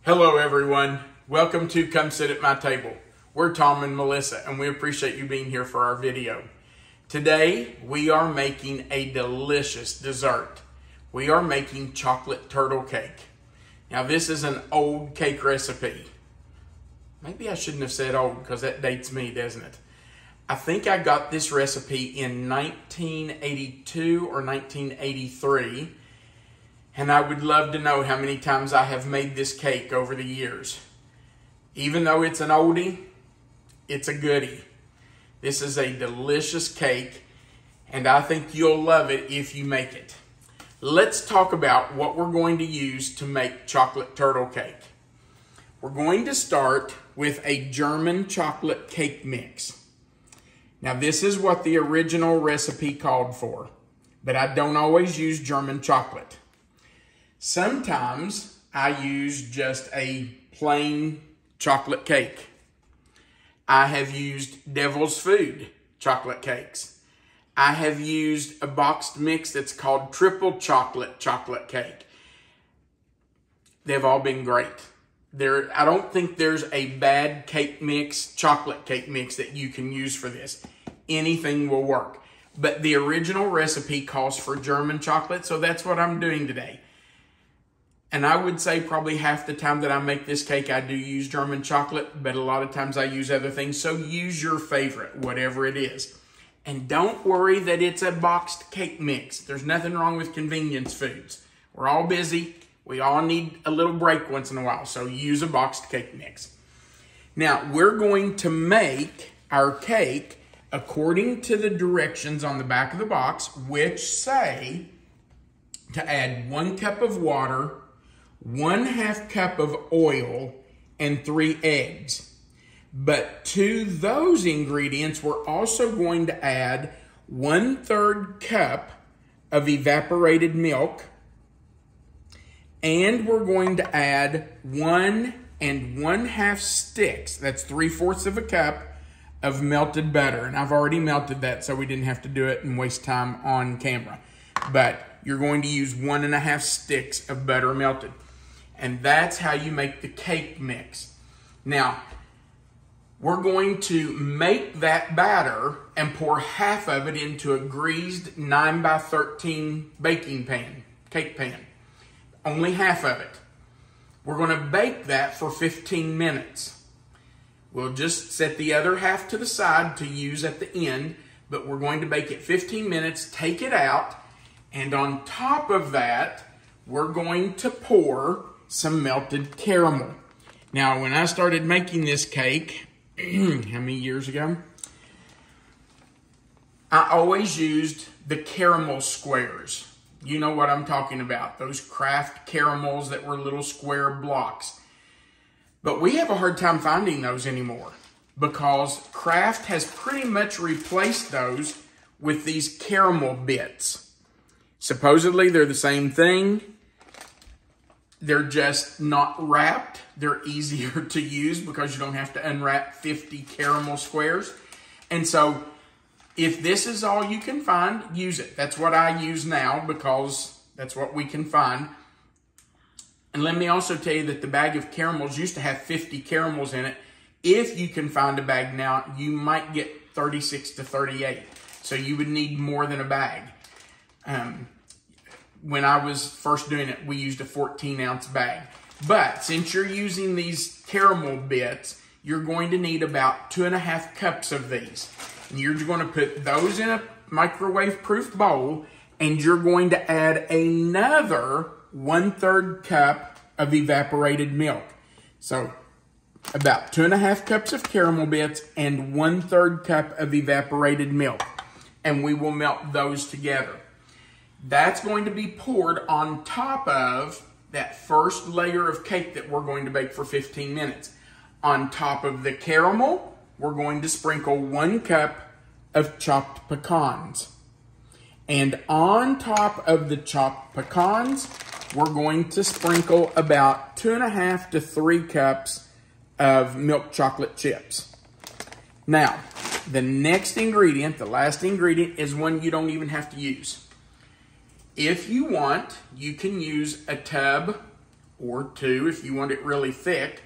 Hello everyone, welcome to Come Sit at My Table. We're Tom and Melissa and we appreciate you being here for our video. Today we are making a delicious dessert. We are making chocolate turtle cake. Now this is an old cake recipe. Maybe I shouldn't have said old because that dates me, doesn't it? I think I got this recipe in 1982 or 1983. And I would love to know how many times I have made this cake over the years. Even though it's an oldie, it's a goodie. This is a delicious cake, and I think you'll love it if you make it. Let's talk about what we're going to use to make chocolate turtle cake. We're going to start with a German chocolate cake mix. Now this is what the original recipe called for, but I don't always use German chocolate. Sometimes I use just a plain chocolate cake. I have used Devil's Food chocolate cakes. I have used a boxed mix that's called triple chocolate cake. They've all been great. I don't think there's a bad cake mix, chocolate cake mix that you can use for this. Anything will work. But the original recipe calls for German chocolate, so that's what I'm doing today. And I would say probably half the time that I make this cake, I do use German chocolate, but a lot of times I use other things. So use your favorite, whatever it is. And don't worry that it's a boxed cake mix. There's nothing wrong with convenience foods. We're all busy. We all need a little break once in a while. So use a boxed cake mix. Now, we're going to make our cake according to the directions on the back of the box, which say to add 1 cup of water, 1/2 cup of oil, and 3 eggs. But to those ingredients, we're also going to add 1/3 cup of evaporated milk, and we're going to add 1 1/2 sticks, that's 3/4 of a cup, of melted butter. And I've already melted that so we didn't have to do it and waste time on camera. But you're going to use 1 1/2 sticks of butter melted. And that's how you make the cake mix. Now, we're going to make that batter and pour half of it into a greased 9x13 baking pan, cake pan. Only half of it. We're going to bake that for 15 minutes. We'll just set the other half to the side to use at the end, but we're going to bake it 15 minutes, take it out, and on top of that, we're going to pour some melted caramel. Now, when I started making this cake, how many years ago? I always used the caramel squares. You know what I'm talking about. Those Kraft caramels that were little square blocks. But we have a hard time finding those anymore because Kraft has pretty much replaced those with these caramel bits. Supposedly, they're the same thing. They're just not wrapped. They're easier to use because you don't have to unwrap 50 caramel squares. And so if this is all you can find, use it. That's what I use now because that's what we can find. And let me also tell you that the bag of caramels used to have 50 caramels in it. If you can find a bag now, you might get 36 to 38. So you would need more than a bag. When I was first doing it, we used a 14-ounce bag. But since you're using these caramel bits, you're going to need about 2 1/2 cups of these. And you're going to put those in a microwave-proof bowl, and you're going to add another 1/3 cup of evaporated milk. So about 2 1/2 cups of caramel bits and 1/3 cup of evaporated milk. And we will melt those together. That's going to be poured on top of that first layer of cake that we're going to bake for 15 minutes. On top of the caramel, we're going to sprinkle 1 cup of chopped pecans. And on top of the chopped pecans, we're going to sprinkle about 2 1/2 to 3 cups of milk chocolate chips. Now, the next ingredient, the last ingredient, is one you don't even have to use. If you want, you can use a tub or 2 if you want it really thick,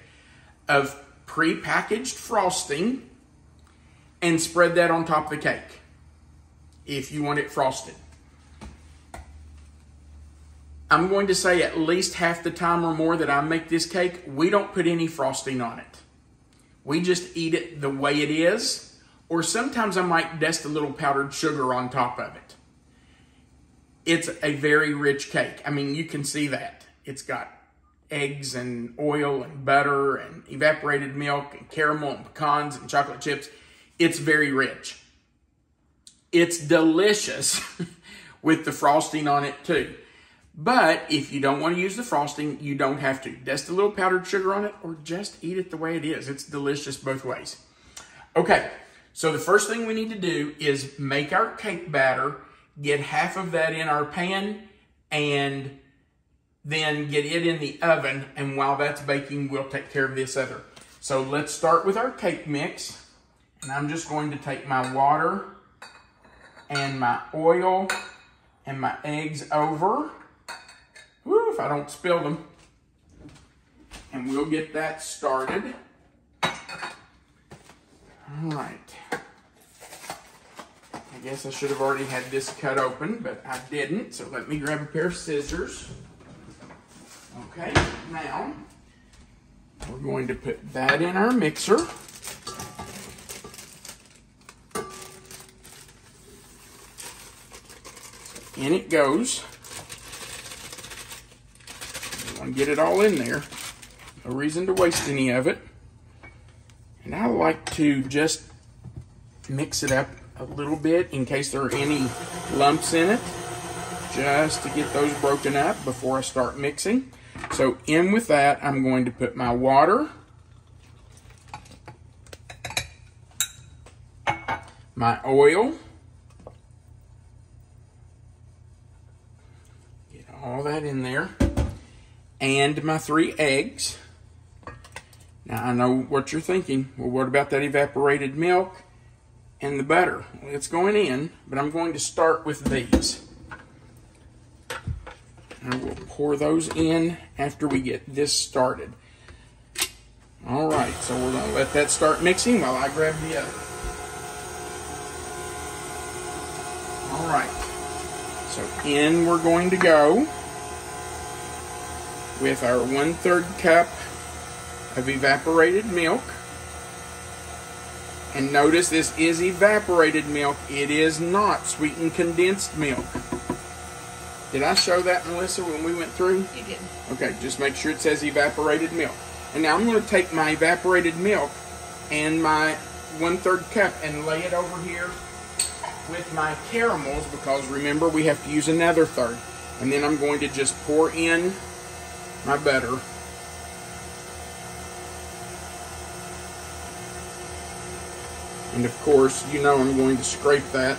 of pre-packaged frosting and spread that on top of the cake if you want it frosted. I'm going to say at least half the time or more that I make this cake, we don't put any frosting on it. We just eat it the way it is, or sometimes I might dust a little powdered sugar on top of it. It's a very rich cake. I mean, you can see that. It's got eggs and oil and butter and evaporated milk and caramel and pecans and chocolate chips. It's very rich. It's delicious with the frosting on it too. But if you don't want to use the frosting, you don't have to. Dust a little powdered sugar on it or just eat it the way it is. It's delicious both ways. Okay, so the first thing we need to do is make our cake batter, get half of that in our pan, and then get it in the oven. And while that's baking, we'll take care of this other. So let's start with our cake mix. And I'm just going to take my water and my oil and my eggs over. Woo, if I don't spill them. And we'll get that started. All right. I guess I should have already had this cut open, but I didn't. So let me grab a pair of scissors. Okay, now we're going to put that in our mixer. In it goes. I want to get it all in there. No reason to waste any of it. And I like to just mix it up a little bit in case there are any lumps in it, just to get those broken up before I start mixing. So in with that, I'm going to put my water, my oil, get all that in there, and my 3 eggs. Now I know what you're thinking. Well, what about that evaporated milk and the butter? Well, it's going in, but I'm going to start with these. And we'll pour those in after we get this started. All right, so we're going to let that start mixing while I grab the other. All right, so in we're going to go with our 1/3 cup of evaporated milk. And notice this is evaporated milk. It is not sweetened condensed milk. Did I show that, Melissa, when we went through? You did. Okay, just make sure it says evaporated milk. And now I'm going to take my evaporated milk and my 1/3 cup and lay it over here with my caramels, because remember we have to use another third. And then I'm going to just pour in my butter. And of course, you know I'm going to scrape that,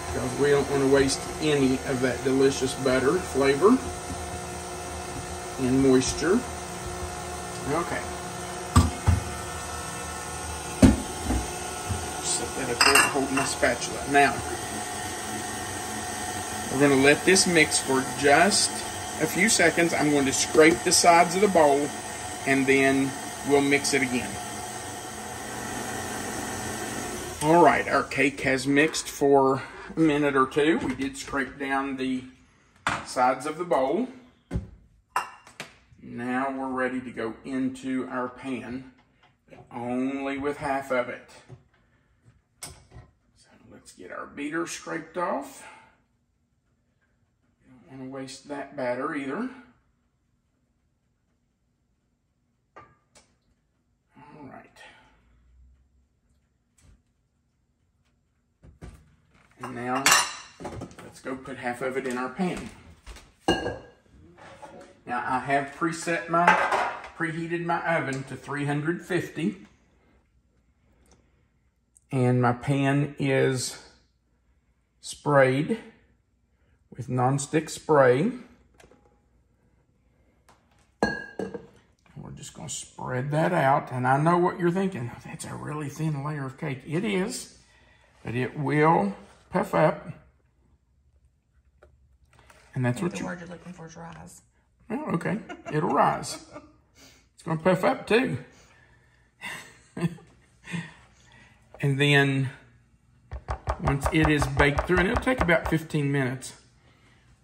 because we don't want to waste any of that delicious butter flavor and moisture. Okay. Set that up there to hold my spatula. Now, we're going to let this mix for just a few seconds. I'm going to scrape the sides of the bowl, and then we'll mix it again. All right, our cake has mixed for a minute or two. We did scrape down the sides of the bowl. Now we're ready to go into our pan, but only with half of it. So let's get our beater scraped off. We don't want to waste that batter either. All right. And now, let's go put half of it in our pan. Now, I have preheated my oven to 350. And my pan is sprayed with nonstick spray. We're just going to spread that out. And I know what you're thinking. That's a really thin layer of cake. It is, but it will puff up. And that's what the word you're looking for is rise. Oh, okay. It'll rise. It's going to puff up too. And then once it is baked through, and it'll take about 15 minutes,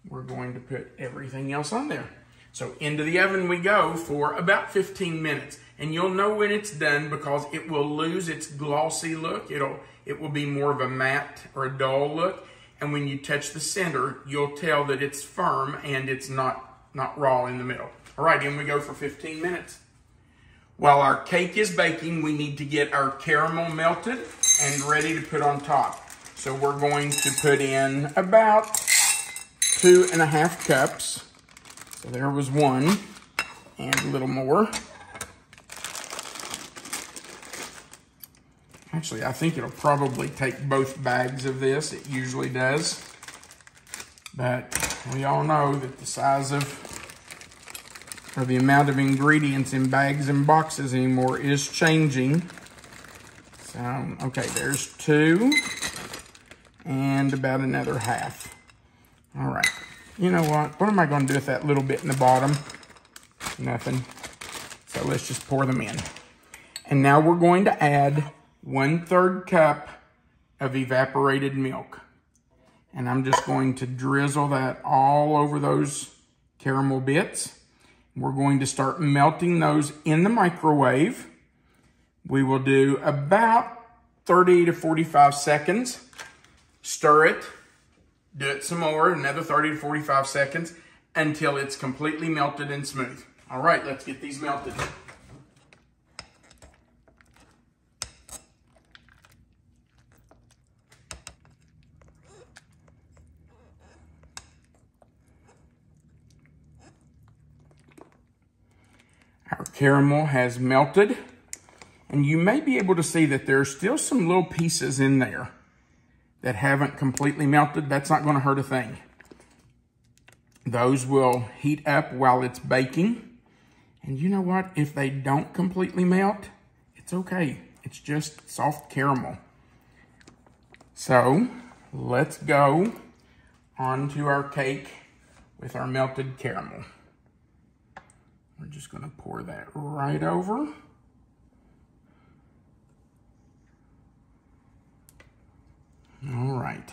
we're going to put everything else on there. So into the oven we go for about 15 minutes. And you'll know when it's done because it will lose its glossy look. It will be more of a matte or a dull look. And when you touch the center, you'll tell that it's firm and it's not raw in the middle. All right, in we go for 15 minutes. While our cake is baking, we need to get our caramel melted and ready to put on top. So we're going to put in about 2.5 cups. So there was one and a little more. Actually, I think it'll probably take both bags of this. It usually does. But we all know that the size of, or the amount of ingredients in bags and boxes anymore is changing. So, okay, there's 2 and about another half. All right. You know what? What am I going to do with that little bit in the bottom? Nothing. So let's just pour them in. And now we're going to add 1/3 cup of evaporated milk. And I'm just going to drizzle that all over those caramel bits. We're going to start melting those in the microwave. We will do about 30 to 45 seconds. Stir it. Do it some more, another 30 to 45 seconds until it's completely melted and smooth. All right, let's get these melted. Our caramel has melted, and you may be able to see that there's still some little pieces in there that haven't completely melted. That's not going to hurt a thing. Those will heat up while it's baking. And you know what? If they don't completely melt, it's okay. It's just soft caramel. So let's go on to our cake with our melted caramel. We're just going to pour that right over. All right.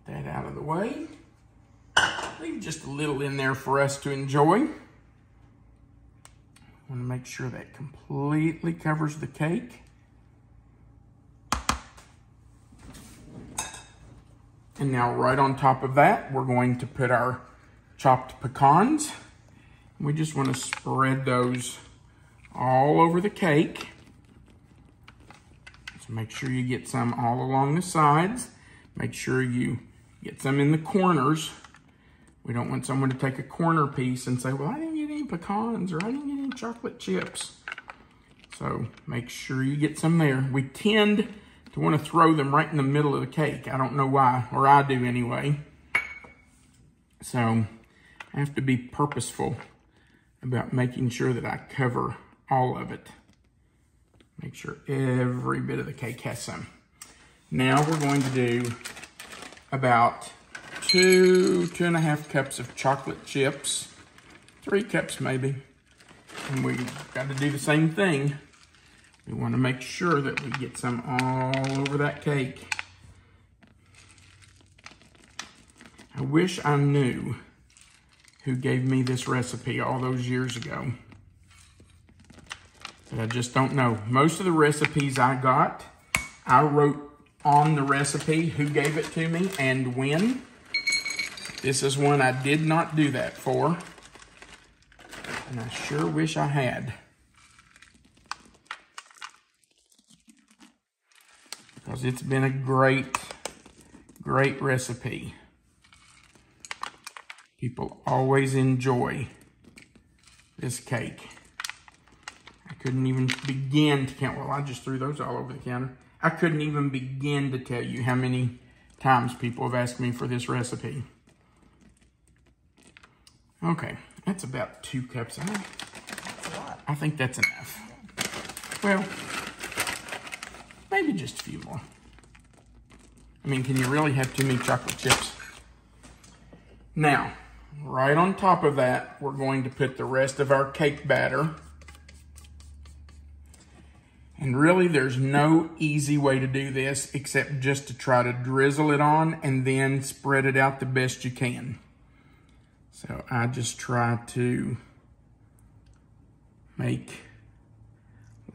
Get that out of the way. Leave just a little in there for us to enjoy. Want to make sure that completely covers the cake. And now right on top of that, we're going to put our chopped pecans. We just want to spread those all over the cake. So make sure you get some all along the sides. Make sure you get some in the corners. We don't want someone to take a corner piece and say, well, I didn't get any pecans or I didn't get any chocolate chips. So make sure you get some there. We tend to want to throw them right in the middle of the cake. I don't know why, or I do anyway. So I have to be purposeful about making sure that I cover all of it. Make sure every bit of the cake has some. Now we're going to do about 2.5 cups of chocolate chips, 3 cups maybe. And we've got to do the same thing. We want to make sure that we get some all over that cake. I wish I knew who gave me this recipe all those years ago. But I just don't know. Most of the recipes I got, I wrote on the recipe who gave it to me and when. This is one I did not do that for. And I sure wish I had. Because it's been a great, great recipe. People always enjoy this cake. I couldn't even begin to count. Well, I just threw those all over the counter. I couldn't even begin to tell you how many times people have asked me for this recipe. Okay, that's about 2 cups. I think that's enough. Well, maybe just a few more. I mean, can you really have too many chocolate chips? Now, right on top of that, we're going to put the rest of our cake batter. And really, there's no easy way to do this except just to try to drizzle it on and then spread it out the best you can. So I just try to make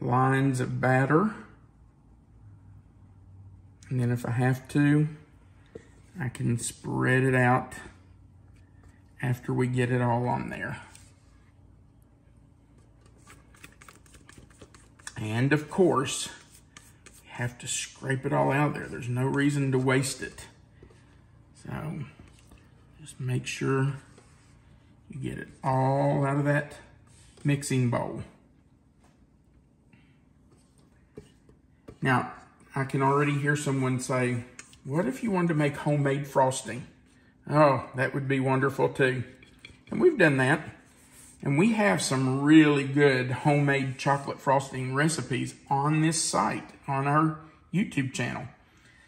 lines of batter. And then if I have to, I can spread it out after we get it all on there. And of course, you have to scrape it all out of there. There's no reason to waste it. So just make sure you get it all out of that mixing bowl. Now, I can already hear someone say, what if you wanted to make homemade frosting? Oh, that would be wonderful too. And we've done that. And we have some really good homemade chocolate frosting recipes on this site, on our YouTube channel.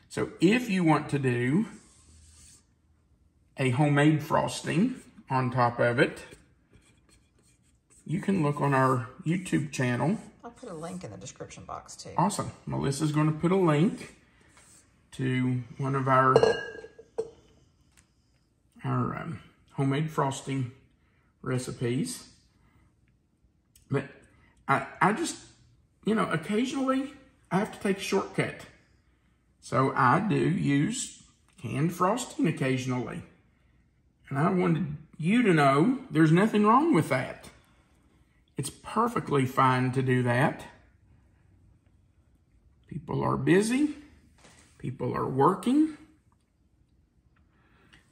So if you want to do a homemade frosting on top of it, you can look on our YouTube channel. I'll put a link in the description box too. Awesome. Melissa's going to put a link to one of our homemade frosting recipes. But I just, you know, occasionally I have to take a shortcut. So I do use canned frosting occasionally. And I wanted you to know there's nothing wrong with that. It's perfectly fine to do that. People are busy. People are working.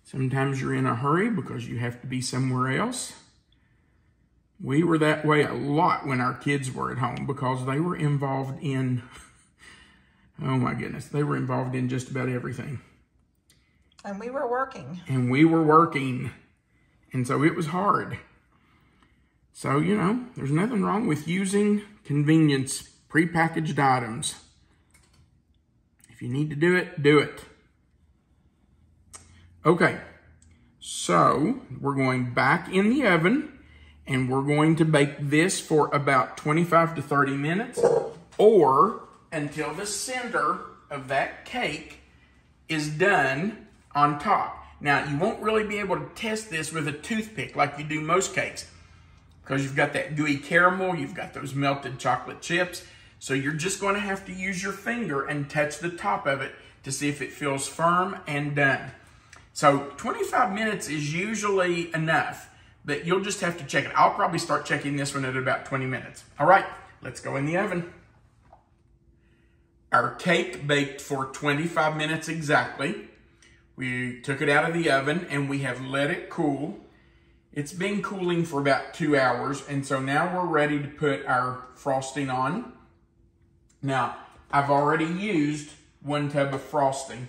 Sometimes you're in a hurry because you have to be somewhere else. We were that way a lot when our kids were at home because they were involved in, oh my goodness, they were involved in just about everything. And we were working. And we were working. And so it was hard. So, you know, there's nothing wrong with using convenience prepackaged items. If you need to do it, do it. Okay, so we're going back in the oven and we're going to bake this for about 25 to 30 minutes or until the center of that cake is done on top. Now, you won't really be able to test this with a toothpick like you do most cakes because you've got that gooey caramel, you've got those melted chocolate chips, so you're just going to have to use your finger and touch the top of it to see if it feels firm and done. So 25 minutes is usually enough, but you'll just have to check it. I'll probably start checking this one at about 20 minutes. All right, let's go in the oven. Our cake baked for 25 minutes exactly. We took it out of the oven and we have let it cool. It's been cooling for about 2 hours, and so now we're ready to put our frosting on. Now, I've already used 1 tub of frosting.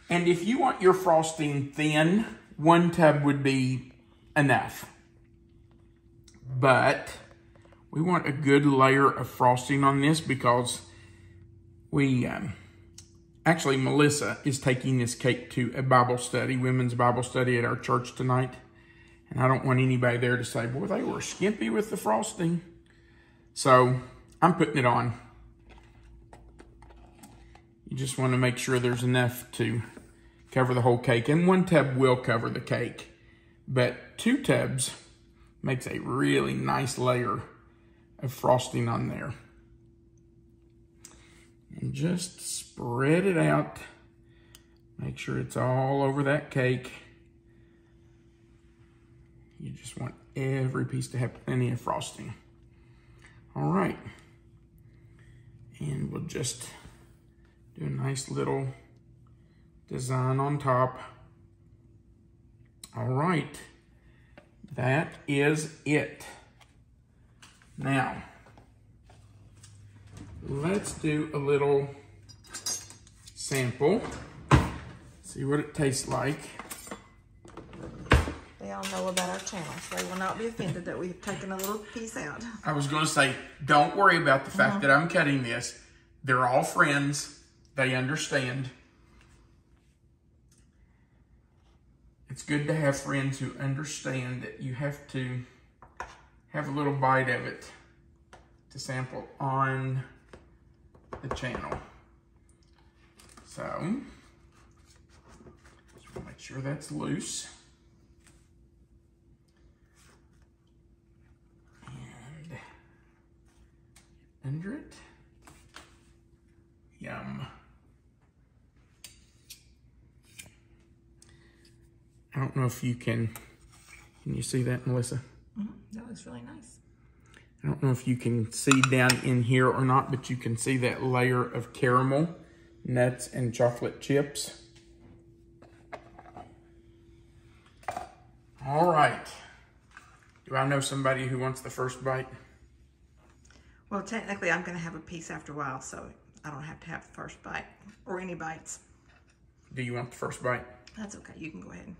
And if you want your frosting thin, 1 tub would be enough. But we want a good layer of frosting on this because we, actually Melissa is taking this cake to a Bible study, women's Bible study at our church tonight. And I don't want anybody there to say, boy, they were skimpy with the frosting. So I'm putting it on. You just want to make sure there's enough to cover the whole cake. And 1 tub will cover the cake. But 2 tubs makes a really nice layer of frosting on there. And just spread it out. Make sure it's all over that cake. You just want every piece to have plenty of frosting. All right. And we'll just do a nice little design on top. All right. That is it. Now, let's do a little sample. See what it tastes like. They all know about our channel, so they will not be offended that we've taken a little piece out. I was going to say, don't worry about the fact that I'm cutting this. They're all friends. They understand. It's good to have friends who understand that you have to have a little bite of it to sample on the channel. So, just want to make sure that's loose. And under it. Yum. I don't know if you can you see that, Melissa? That looks really nice. I don't know if you can see down in here or not, but you can see that layer of caramel, nuts, and chocolate chips. All right. Do I know somebody who wants the first bite? Well, technically, I'm going to have a piece after a while, so I don't have to have the first bite or any bites. Do you want the first bite? That's okay. You can go ahead.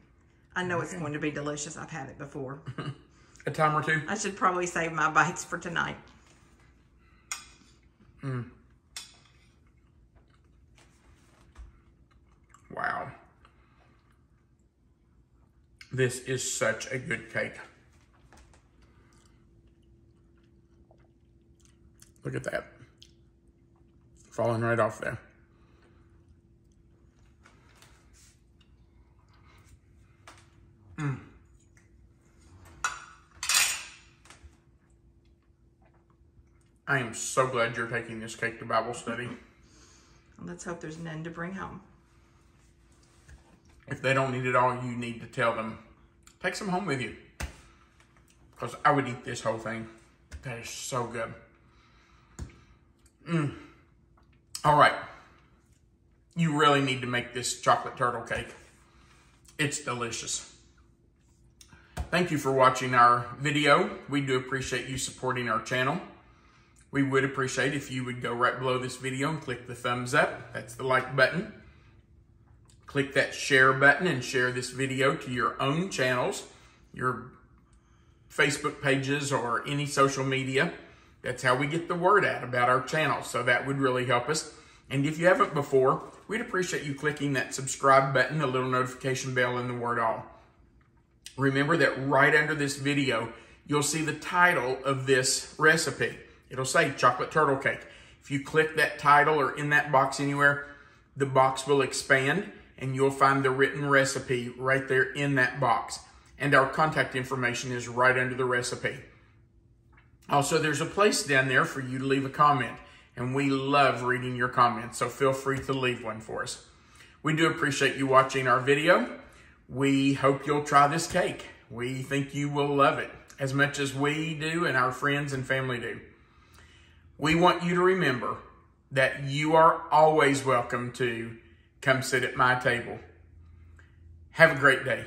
I know it's going to be delicious. I've had it before. A time or two? I should probably save my bites for tonight. Wow. This is such a good cake. Look at that. Falling right off there. I am so glad you're taking this cake to Bible study. Let's hope there's none to bring home. If they don't eat it all, you need to tell them, take some home with you. Because I would eat this whole thing. That is so good. All right. You really need to make this chocolate turtle cake. It's delicious. Thank you for watching our video. We do appreciate you supporting our channel. We would appreciate if you would go right below this video and click the thumbs up. That's the like button. Click that share button and share this video to your own channels, your Facebook pages, or any social media. That's how we get the word out about our channel, so that would really help us. And if you haven't before, we'd appreciate you clicking that subscribe button, the little notification bell, and the word all. Remember that right under this video, you'll see the title of this recipe. It'll say chocolate turtle cake. If you click that title or in that box anywhere, the box will expand and you'll find the written recipe right there in that box. And our contact information is right under the recipe. Also, there's a place down there for you to leave a comment, and we love reading your comments, so feel free to leave one for us. We do appreciate you watching our video. We hope you'll try this cake. We think you will love it as much as we do and our friends and family do. We want you to remember that you are always welcome to come sit at my table. Have a great day.